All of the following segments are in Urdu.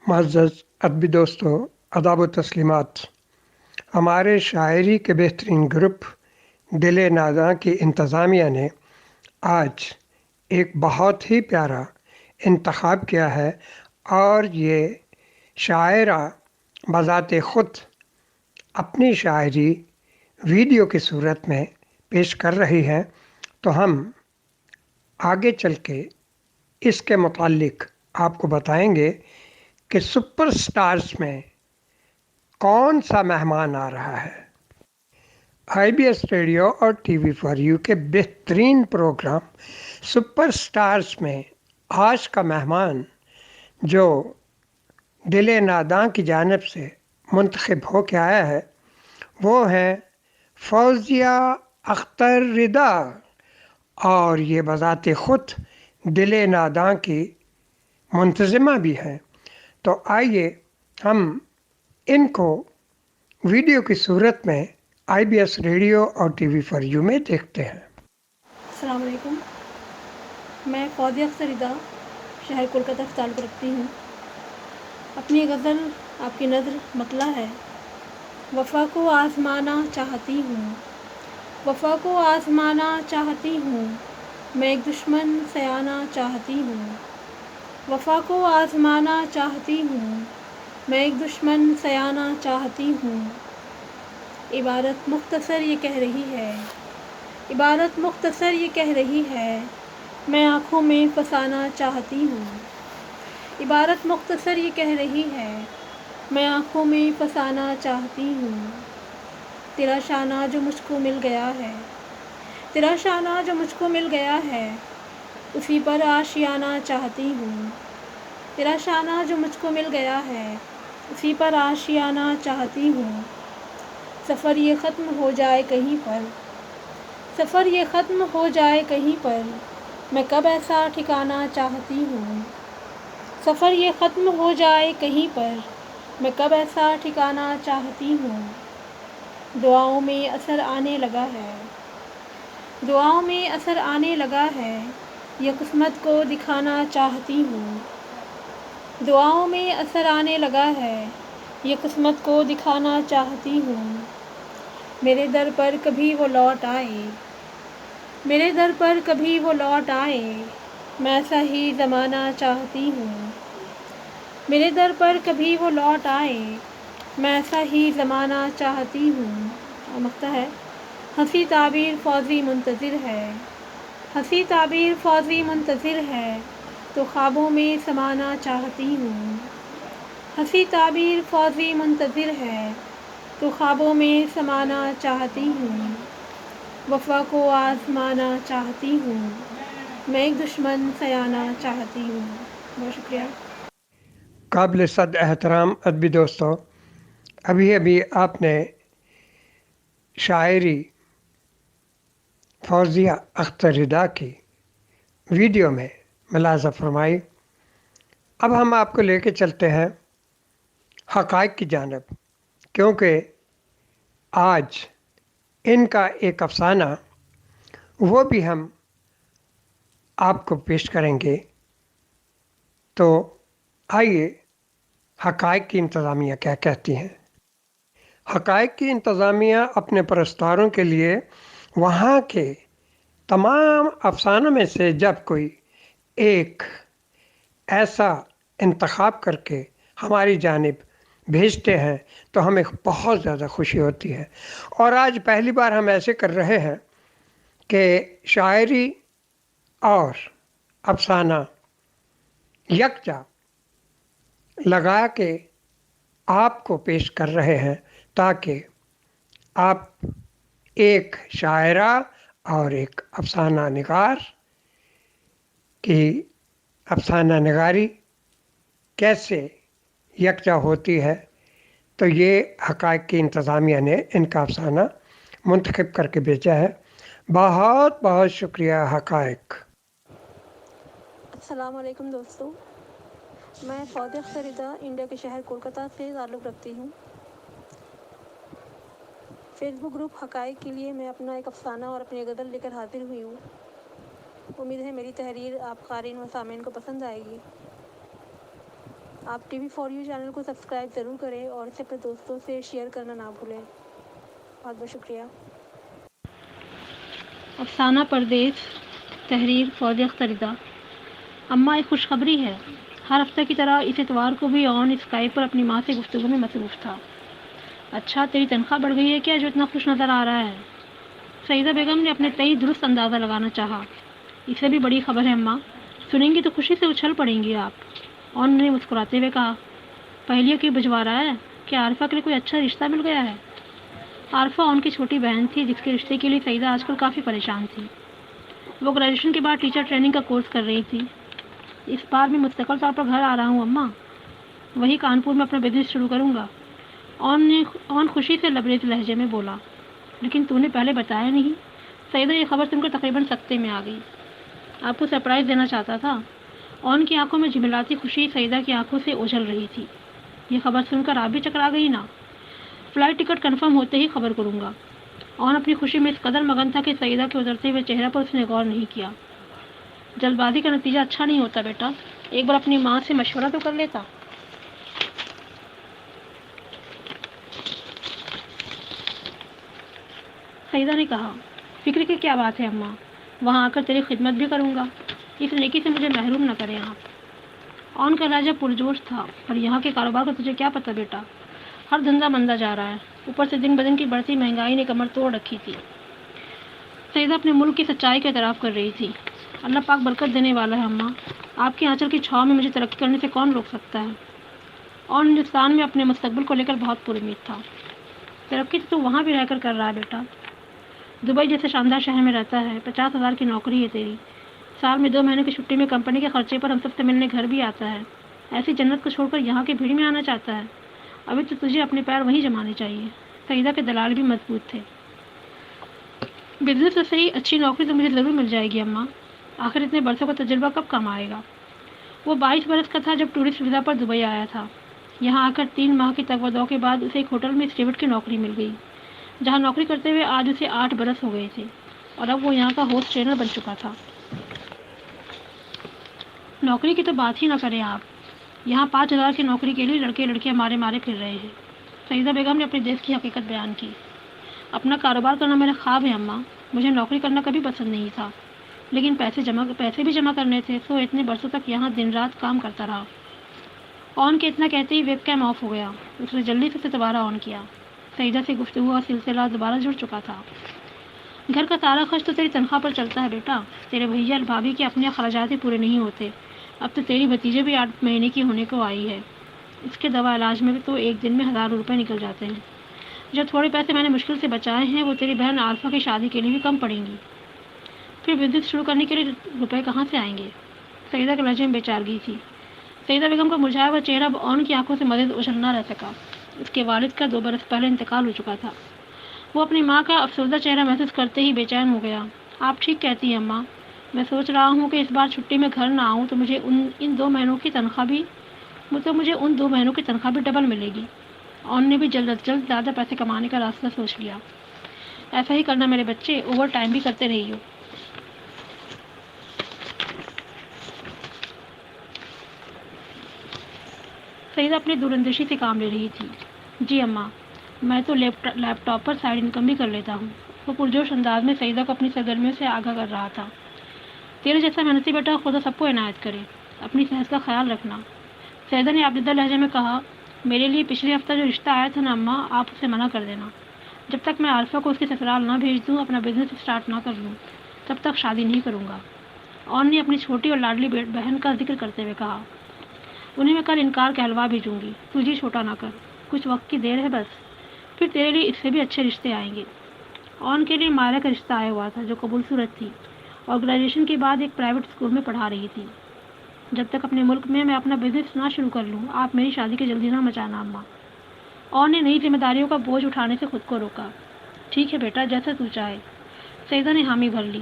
معزز ادبی دوستوں، آداب و تسلیمات۔ ہمارے شاعری کے بہترین گروپ دل ناداں کی انتظامیہ نے آج ایک بہت ہی پیارا انتخاب کیا ہے، اور یہ شاعرہ بذات خود اپنی شاعری ویڈیو کی صورت میں پیش کر رہی ہے، تو ہم آگے چل کے اس کے متعلق آپ کو بتائیں گے کہ سپر سٹارز میں کون سا مہمان آ رہا ہے۔ آئی بی ایس ریڈیو اور ٹی وی فار یو کے بہترین پروگرام سپر سٹارز میں آج کا مہمان جو دل ناداں کی جانب سے منتخب ہو کے آیا ہے، وہ ہیں فوزیہ اختر رضا، اور یہ بذات خود دل ناداں کی منتظمہ بھی ہے۔ تو آئیے ہم ان کو ویڈیو کی صورت میں آئی بی ایس ریڈیو اور ٹی وی فار یو میں دیکھتے ہیں۔ السلام علیکم، میں فوزیہ اختر رضا شہر کولکاتہ سے تعلق رکھتی ہوں۔ اپنی غزل آپ کی نظر مطلع ہے۔ وفا کو آزمانا چاہتی ہوں، وفا کو آزمانا چاہتی ہوں، میں ایک دشمن سے آنا چاہتی ہوں۔ وفا کو آزمانا چاہتی ہوں، میں ایک دشمن سے آنا چاہتی ہوں۔ عبارت مختصر یہ کہہ رہی ہے، عبارت مختصر یہ کہہ رہی ہے، میں آنکھوں میں فسانا چاہتی ہوں۔ عبارت مختصر یہ کہہ رہی ہے، میں آنکھوں میں فسانا چاہتی ہوں۔ تیرا شانہ جو مجھ کو مل گیا ہے، تیرا شانہ جو مجھ کو مل گیا ہے، اسی پر آشیانہ چاہتی ہوں۔ تیرا شانہ جو مجھ کو مل گیا ہے، اسی پر آشیانہ چاہتی ہوں۔ سفر یہ ختم ہو جائے کہیں پر، سفر یہ ختم ہو جائے کہیں پر، میں کب ایسا ٹھکانا چاہتی ہوں۔ سفر یہ ختم ہو جائے کہیں پر، میں کب ایسا ٹھکانا چاہتی ہوں۔ دعاؤں میں اثر آنے لگا ہے، دعاؤں میں اثر آنے لگا ہے، یہ قسمت کو دکھانا چاہتی ہوں۔ دعاؤں میں اثر آنے لگا ہے، یہ قسمت کو دکھانا چاہتی ہوں۔ میرے در پر کبھی وہ لوٹ آئے، میرے در پر کبھی وہ لوٹ آئے، میں ایسا ہی زمانہ چاہتی ہوں۔ میرے در پر کبھی وہ لوٹ آئے، میں ایسا ہی زمانہ چاہتی ہوں۔ اور مقطع ہے، ہنسی تعبیر فوزی منتظر ہے، ہنسی تعبیر فوزی منتظر ہے، تو خوابوں میں سمانا چاہتی ہوں۔ ہنسی تعبیر فوزی منتظر ہے، تو خوابوں میں سمانا چاہتی ہوں۔ وفا کو آزمانا چاہتی ہوں، میں ایک دشمن سے آنا چاہتی ہوں۔ بہت شکریہ۔ قابل صد احترام ادبی دوستوں، ابھی آپ نے شاعری فوزیہ اختر رضا کی ویڈیو میں ملاحظہ فرمائی۔ اب ہم آپ کو لے کے چلتے ہیں حقائق کی جانب، کیونکہ آج ان کا ایک افسانہ وہ بھی ہم آپ کو پیش کریں گے۔ تو آئیے حقائق کی انتظامیہ کیا کہتی ہیں۔ حقائق کی انتظامیہ اپنے پرستاروں کے لیے وہاں کے تمام افسانوں میں سے جب کوئی ایک ایسا انتخاب کر کے ہماری جانب بھیجتے ہیں تو ہمیں بہت زیادہ خوشی ہوتی ہے، اور آج پہلی بار ہم ایسے کر رہے ہیں کہ شاعری اور افسانہ یکجا لگا کے آپ کو پیش کر رہے ہیں، تاکہ آپ ایک شاعرہ اور ایک افسانہ نگار کی افسانہ نگاری کیسے یکجا ہوتی ہے، تو یہ حقائق کی انتظامیہ نے ان کا افسانہ منتخب کر کے بھیجا ہے۔ بہت بہت شکریہ حقائق۔ السلام علیکم دوستوں، میں فوزیہ اختر رضا انڈیا کے شہر کولکاتہ سے تعلق رکھتی ہوں۔ فیس بک گروپ حقائق کے لیے میں اپنا ایک افسانہ اور اپنی غزل لے کر حاضر ہوئی ہوں۔ امید ہے میری تحریر آپ قارئین و سامعین کو پسند آئے گی۔ آپ TV4U چینل کو سبسکرائب ضرور کریں اور اسے اپنے دوستوں سے شیئر کرنا نہ بھولیں۔ بہت بہت شکریہ۔ افسانہ پردیس، تحریر فوزیہ اختر رضا۔ اماں ایک خوشخبری ہے۔ ہر ہفتے کی طرح اس اتوار کو بھی آن اسکائپ پر اپنی ماں سے گفتگو میں مصروف تھا۔ اچھا، تیری تنخواہ بڑھ گئی ہے کیا جو اتنا خوش نظر آ رہا ہے؟ سعیدہ بیگم نے اپنے تئیں درست اندازہ لگانا چاہا۔ اسے بھی بڑی خبر ہے اماں، سنیں گی تو خوشی سے اچھل پڑیں گی آپ۔ آن نے مسکراتے ہوئے کہا، پہلیوں کی بجوا رہا ہے کہ عارفہ کے لیے کوئی اچھا رشتہ مل گیا ہے؟ عارفہ آن کی چھوٹی بہن تھی جس کے رشتے کے لیے سعیدہ آج کل کافی پریشان تھی۔ وہ گریجویشن کے بعد ٹیچر ٹریننگ کا کورس کر رہی تھی۔ اس بار میں مستقل طور پر گھر آ رہا ہوں اماں، وہی کانپور میں اپنا بزنس شروع کروں گا۔ آن خوشی سے لبریز لہجے میں بولا، لیکن تو نے پہلے بتایا نہیں۔ سعیدہ یہ خبر سن کر تقریباً سکتے میں آ گئی۔ آپ کو سرپرائز دینا چاہتا تھا۔ آن کی آنکھوں میں جھلملاتی خوشی سعیدہ کی آنکھوں سے اوجھل رہی تھی۔ یہ خبر سن کر آپ بھی چکرا گئی نا؟ فلائٹ ٹکٹ کنفرم ہوتے ہی خبر کروں گا۔ آن اپنی خوشی میں اس قدر مگن تھا کہ سعیدہ کے اترتے ہوئے چہرہ پر اس نے غور نہیں کیا۔ جلد بازی کا نتیجہ اچھا نہیں ہوتا بیٹا، ایک بار اپنی ماں سے مشورہ تو کر لیتا۔ سعیدہ نے کہا، فکر کی کیا بات ہے اماں، وہاں آ کر تیری خدمت بھی کروں گا، اس نیکی سے مجھے محروم نہ کریں آپ۔ آن کا لہجہ پرجوش تھا، اور یہاں کے کاروبار کا تجھے کیا پتہ بیٹا، ہر دھندا مندہ جا رہا ہے، اوپر سے دن بدن کی بڑھتی مہنگائی نے کمر توڑ رکھی تھی۔ سعیدہ اپنے ملک کی سچائی کا اعتراف کر رہی تھی۔ اللہ پاک برکت دینے والا ہے اماں، آپ کے آنچل کی چھاؤں میں مجھے ترقی کرنے سے کون روک سکتا ہے؟ اور ہندوستان میں اپنے مستقبل کو لے کر بہت پر امید تھا۔ ترقی تو وہاں بھی رہ کر رہا ہے بیٹا، دبئی جیسے شاندار شہر میں رہتا ہے، 50,000 کی نوکری ہے تیری، سال میں 2 مہینے کی چھٹی میں کمپنی کے خرچے پر ہم سب سے ملنے گھر بھی آتا ہے، ایسی جنت کو چھوڑ کر یہاں کی بھیڑ میں آنا چاہتا ہے؟ ابھی تو تجھے اپنے پیر وہیں جمانے چاہیے۔ سعیدہ کے دلال بھی مضبوط تھے۔ بزنس سے صحیح اچھی نوکری تو مجھے ضرور مل جائے گی اماں، آخر اتنے برسوں کا تجربہ کب کام آئے گا؟ وہ 22 برس کا تھا جب ٹورسٹ ویزا پر دبئی آیا تھا۔ یہاں آ کر 3 ماہ کی تگ و دو کے بعد اسے ایک ہوٹل میں اسٹیورڈ کی نوکری مل گئی، جہاں نوکری کرتے ہوئے آج اسے 8 برس ہو گئے تھے، اور اب وہ یہاں کا ہوسٹ ٹرینر بن چکا تھا۔ نوکری کی تو بات ہی نہ کریں آپ، یہاں 5,000 کی نوکری کے لیے لڑکے لڑکیاں مارے مارے پھر رہے ہیں۔ سعیدہ بیگم نے اپنے دیش کی حقیقت بیان کی۔ اپنا کاروبار کرنا میرا خواب ہے اماں، مجھے نوکری کرنا کبھی پسند نہیں تھا، لیکن پیسے بھی جمع کرنے تھے، تو اتنے برسوں تک یہاں دن رات کام کرتا رہا۔ آن کے اتنا کہتے ہی ویب کیم آف ہو گیا، اس نے جلدی سے دوبارہ آن کیا۔ سعیدہ سے گفتگو کا سلسلہ دوبارہ جڑ چکا تھا۔ گھر کا سارا خرچ تو تیری تنخواہ پر چلتا ہے بیٹا، تیرے بھیا اور بھابھی کے اپنے اخراجات ہی پورے نہیں ہوتے، اب تو تیری بھتیجے بھی 8 مہینے کی ہونے کو آئی ہے، اس کے دوا علاج میں تو ایک دن میں 1,000 روپے نکل جاتے ہیں۔ جو تھوڑے پیسے میں نے مشکل سے بچائے ہیں وہ تیری بہن عارفہ کی شادی کے لیے بھی کم پڑیں گی، پھر بزنس شروع کرنے کے لیے روپے کہاں سے آئیں گے؟ سعیدہ کے لہجے میں بے چارگی تھی۔ سعیدہ بیگم کا مرجھایا ہوا چہرہ اب آن کی آنکھوں سے مزید اوجھل نہ رہ سکا۔ اس کے والد کا 2 برس پہلے انتقال ہو چکا تھا۔ وہ اپنی ماں کا افسردہ چہرہ محسوس کرتے ہی بے چین ہو گیا۔ آپ ٹھیک کہتی ہیں اماں، میں سوچ رہا ہوں کہ اس بار چھٹی میں گھر نہ آؤں تو مجھے ان 2 مہینوں کی تنخواہ بھی ڈبل ملے گی۔ آن نے بھی جلد از جلد زیادہ پیسے کمانے کا راستہ سوچ لیا۔ ایسا ہی کرنا میرے بچے، اوور ٹائم بھی کرتے رہیے۔ سعیدہ اپنی دور اندیشی سے کام لے رہی تھی۔ جی اماں، میں تو لیپ ٹاپ پر سائیڈ انکم بھی کر لیتا ہوں۔ وہ پرجوش انداز میں سعیدہ کو اپنی سرگرمیوں سے آگاہ کر رہا تھا۔ تیرے جیسا محنتی بیٹا خدا سب کو عنایت کرے، اپنی صحت کا خیال رکھنا۔ سعیدہ نے آبدہ لہجے میں کہا، میرے لیے پچھلے ہفتہ جو رشتہ آیا تھا نا اماں، آپ اسے منع کر دینا۔ جب تک میں عارفہ کو اس کے سسرال نہ بھیج دوں، اپنا بزنس اسٹارٹ نہ کر لوں، تب تک شادی نہیں کروں گا۔ آن نے اپنی چھوٹی اور لاڈلی بہن کا ذکر کرتے ہوئے کہا، انہیں میں کل انکار کہلوا بھیجوں گی، تجھے چھوٹا نہ کر، کچھ وقت کی دیر ہے بس، پھر تیرے لیے اس سے بھی اچھے رشتے آئیں گے۔ آن کے لیے مائرہ کا رشتہ آیا ہوا تھا جو قبول صورت تھی، اور گریجویشن کے بعد ایک پرائیویٹ اسکول میں پڑھا رہی تھی۔ جب تک اپنے ملک میں اپنا بزنس نہ شروع کر لوں، آپ میری شادی کی جلدی نہ مچانا اماں۔ آن نے نئی ذمہ داریوں کا بوجھ اٹھانے سے خود کو روکا۔ ٹھیک ہے بیٹا، جیسا تو چاہے۔ سعیدہ نے حامی بھر لی۔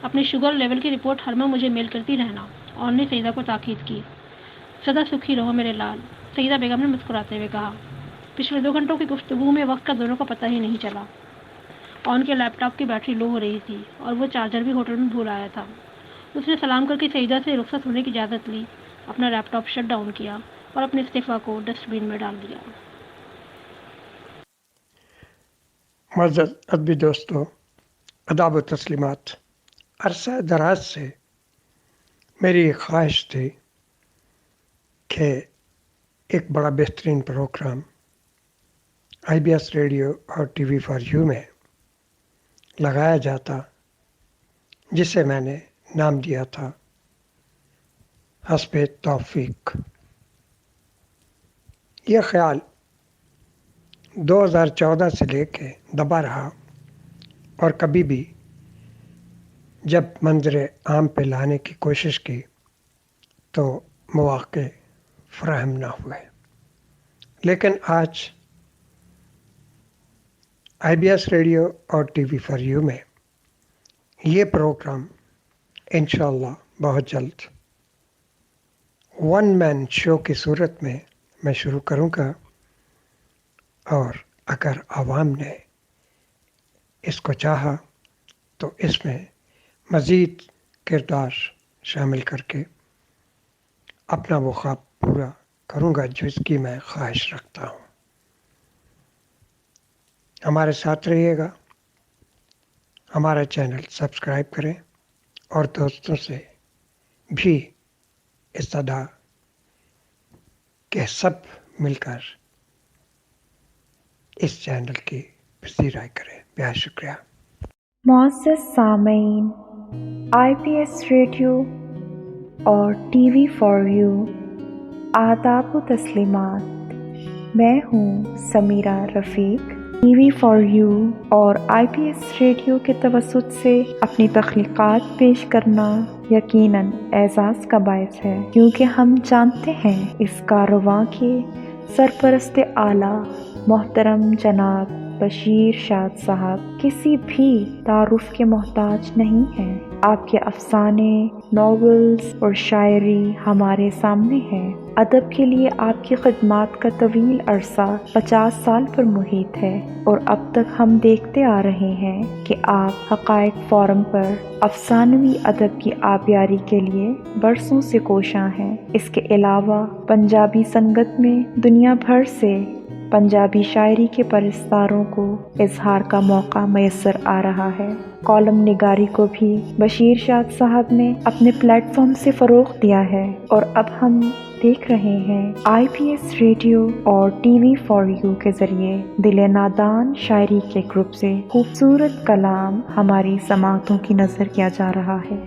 اپنی شوگر لیول کی رپورٹ ہر ماہ مجھے میل کرتی رہنا، آن نے سعیدہ کو تاکید کی۔ سدا سکھی رہو میرے لال، سعیدہ بیگم نے مسکراتے ہوئے کہا۔ پچھلے 2 گھنٹوں کی گفتگو میں وقت کا دونوں کا پتہ ہی نہیں چلا۔ آن کے لیپ ٹاپ کی بیٹری لو ہو رہی تھی، اور وہ چارجر بھی ہوٹل میں بھول آیا تھا۔ اس نے سلام کر کے سعیدہ سے رخصت ہونے کی اجازت لی، اپنا لیپ ٹاپ شٹ ڈاؤن کیا اور اپنے استعفیٰ کو ڈسٹ بین میں ڈال دیا۔ معزز ادبی دوستوں، آداب و تسلیمات۔ عرصہ دراز سے میری ایک خواہش تھی کہ ایک بڑا بہترین پروگرام IBS ریڈیو اور TV فار یو میں لگایا جاتا، جسے میں نے نام دیا تھا حسب توفیق۔ یہ خیال 2014 سے لے کے دبا رہا، اور کبھی بھی جب منظر عام پہ لانے کی کوشش کی تو مواقع فراہم نہ ہوئے۔ لیکن آج IBS ریڈیو اور TV فار یو میں یہ پروگرام انشاءاللہ بہت جلد ون مین شو کی صورت میں شروع کروں گا، اور اگر عوام نے اس کو چاہا تو اس میں مزید کردار شامل کر کے اپنا وہ خواب پورا کروں گا جس کی میں خواہش رکھتا ہوں۔ ہمارے ساتھ رہیے گا، ہمارا چینل سبسکرائب کریں، اور دوستوں سے بھی استدعا کہ سب مل کر اس چینل کی پذیرائی کریں۔ بہت شکریہ۔ معزز سامعین، IBS ریڈیو اور TV فار یو، آداب و تسلیمات۔ میں ہوں سمیرہ رفیق۔ TV فار یو اور IBS ریڈیو کے توسط سے اپنی تخلیقات پیش کرنا یقیناً اعزاز کا باعث ہے، کیونکہ ہم جانتے ہیں اس کاررواں کے سرپرست اعلیٰ محترم جناب بشیر شاد صاحب کسی بھی تعارف کے محتاج نہیں ہیں۔ آپ کے افسانے، ناولز اور شاعری ہمارے سامنے ہیں۔ ادب کے لیے آپ کی خدمات کا طویل عرصہ 50 سال پر محیط ہے، اور اب تک ہم دیکھتے آ رہے ہیں کہ آپ حقائق فورم پر افسانوی ادب کی آبیاری کے لیے برسوں سے کوشاں ہیں۔ اس کے علاوہ پنجابی سنگت میں دنیا بھر سے پنجابی شاعری کے پرستاروں کو اظہار کا موقع میسر آ رہا ہے۔ کالم نگاری کو بھی بشیر شاد صاحب نے اپنے پلیٹ فارم سے فروغ دیا ہے، اور اب ہم دیکھ رہے ہیں IBS ریڈیو اور TV فار یو کے ذریعے دل نادان شاعری کے گروپ سے خوبصورت کلام ہماری سماعتوں کی نظر کیا جا رہا ہے۔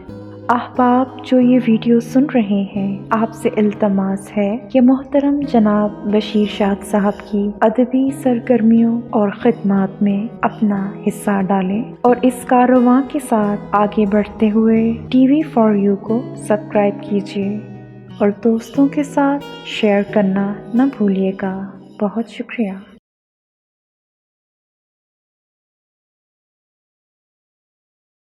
احباب جو یہ ویڈیو سن رہے ہیں، آپ سے التماس ہے کہ محترم جناب بشیر شاد صاحب کی ادبی سرگرمیوں اور خدمات میں اپنا حصہ ڈالیں، اور اس کاررواں کے ساتھ آگے بڑھتے ہوئے TV فار یو کو سبسکرائب کیجیے، اور دوستوں کے ساتھ شیئر کرنا نہ بھولیے گا۔ بہت شکریہ۔